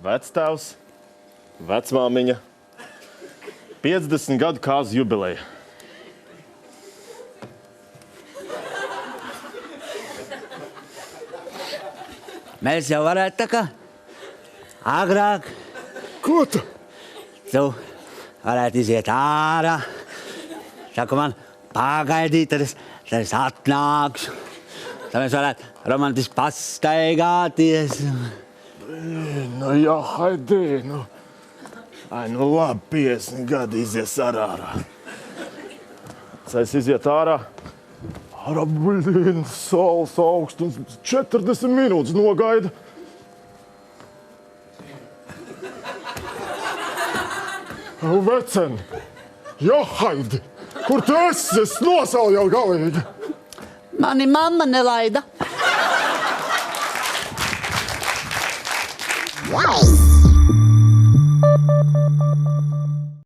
Vectēvs, vecmāmiņa, 50 gadu kāzu jubileja. Mēs jau varētu tā kā agrāk. Ko tu? Tu varētu iziet ārā. Saku man, pagaidīt, tad es atnākšu. Tad mēs varētu romantiski pastaigāties. Nu jā, haidī, nu. Ai, nu labi, 50 gadi izies ārā. Es iziet ārā. Ārā, blīn, saules augstums, 40 minūtes nogaida. Vecen, jā, haidi, kur tu esi? Es nosauju jau galīgi. Mani mamma nelaida. Wow!